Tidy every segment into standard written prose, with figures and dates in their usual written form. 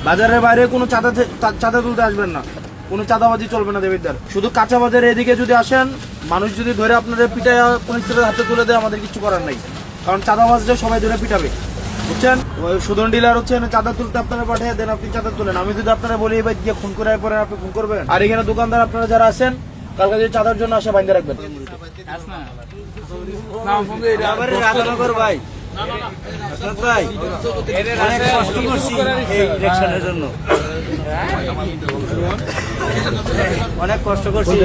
বাজারের বাইরে কোনো চাঁদা তুলতে আসবেন না, কোনো চাঁদাবাজি চলবে না দেবিদ্দার। শুধু কাঁচা বাজারে এদিকে যদি আসেন, মানুষ যদি ধরে আপনাদের পিটায় পুলিশের হাতে তুলে দেয়, আমাদের কিছু করার নাই, কারণ চাঁদাবাজরা সবাই ধরে পিটাবে, বুঝছেন। সুদন ডিলার হচ্ছে চাঁদা তুলতে আপনারা পাঠিয়ে দেন, আপনি চাঁদা তুলেন। আমি যদি আপনারা বলি এবার গিয়ে খুন করে পরে আপনি খুন করবেন। আর এখানে দোকানদার আপনারা যারা আছেন, কালকে যদি চাঁদার জন্য আসে বাইন্ধে রাখবেন। ভাই ভাই অনেক কষ্ট করছি এই ইলেকশনের জন্য, অনেক কষ্ট করছি।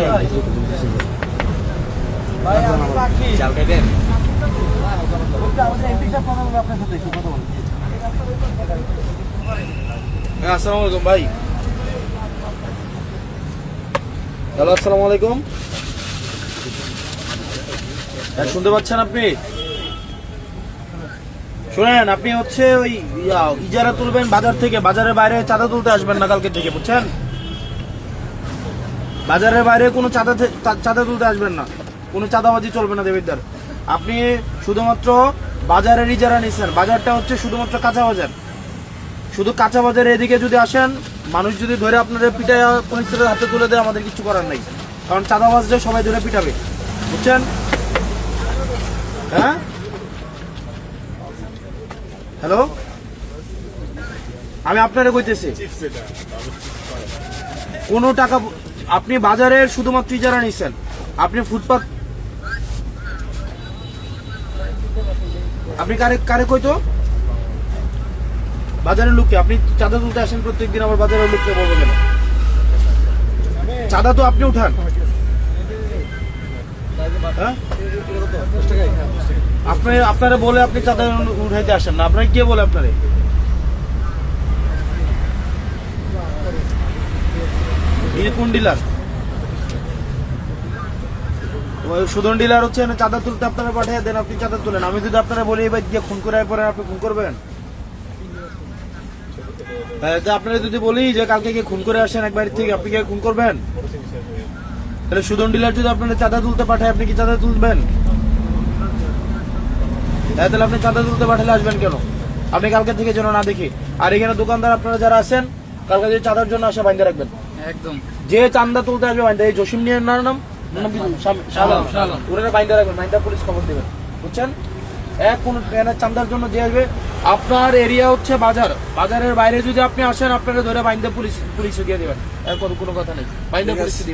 আসসালামু আলাইকুম ভাই। হ্যালো, আসসালামু আলাইকুম। শুনতে পাচ্ছেন আপনি? শুনেন, আপনি হচ্ছে ওই ইজারা তুলবেন বাজার থেকে, বাজারের বাইরে চাঁদা তুলতে আসবেন না কালকে থেকে, বুঝছেন। বাজারের বাইরে কোনো চাঁদা তুলতে আসবেন না, কোনো চাঁদাবাজি চলবে না দেবিদ্দার। আপনি শুধুমাত্র বাজারের ইজারা নিচ্ছেন, বাজারটা হচ্ছে শুধুমাত্র কাঁচা বাজার। শুধু কাঁচা বাজারে এদিকে যদি আসেন, মানুষ যদি ধরে আপনাদের পিটায় পুলিশের হাতে তুলে দেয়, আমাদের কিছু করার নাই, কারণ চাঁদাবাজরা সবাই ধরে পিটাবে, বুঝছেন। হ্যাঁ, হ্যালো, আমি আপনারে কইতেছি, কোনো টাকা আপনি বাজারের শুধুমাত্র ইজারা নিচ্ছেন, আপনি ফুটপাত, আপনি কারে কইতো বাজারের লোককে আপনি চাঁদা তুলতে আসেন প্রত্যেকদিন, আবার বাজারের লোককে বলবো কেন? চাঁদা তো আপনি উঠান, হ্যাঁ? আপনারা বলে আপনি চাঁদা উঠাইতে আসেন না, আপনারা কে বলে আপনারে? কোন ডিলার? সুদন ডিলার হচ্ছে চাঁদা তুলতে আপনারা পাঠিয়ে দেন, আপনি চাঁদা তুলেন। আমি যদি আপনারা বলি এবার গিয়ে খুন করে পরে আপনি খুন করবেন। আপনারা যদি বলি যে কালকে গিয়ে খুন করে আসেন এক বাড়ি থেকে, আপনি গিয়ে খুন করবেন? তাহলে সুদন ডিলার যদি আপনারা চাঁদা তুলতে পাঠায়, আপনি কি চাঁদা তুলবেন? তাহলে আপনি চাঁদা তুলতে পাঠালে আসবেন কেন? আপনি কালকে থেকে যেন না দেখি। আর এখানে দোকানদার আপনারা যারা আছেন, কালকে যদি চাঁদার জন্য আসে বাইন্ধে রাখবেন একদম। যে চাঁদা তুলতে আসবে বাইন্ধে, এই জসিম নিয়ে নাম ওরা বাইন্ধে রাখবেন, বাইন্ধা পুলিশ খবর দেবেন, বুঝছেন। কোন চাঁদার জন্য যে আসবে, আপনার এরিয়া হচ্ছে বাজার, বাজারের বাইরে যদি আপনি আসেন, আপনারা ধরে বাইন্ধে পুলিশে দিয়ে দেবেন, এর কোনো কথা নেই, বাইন্ধে পুলিশে দিবেন।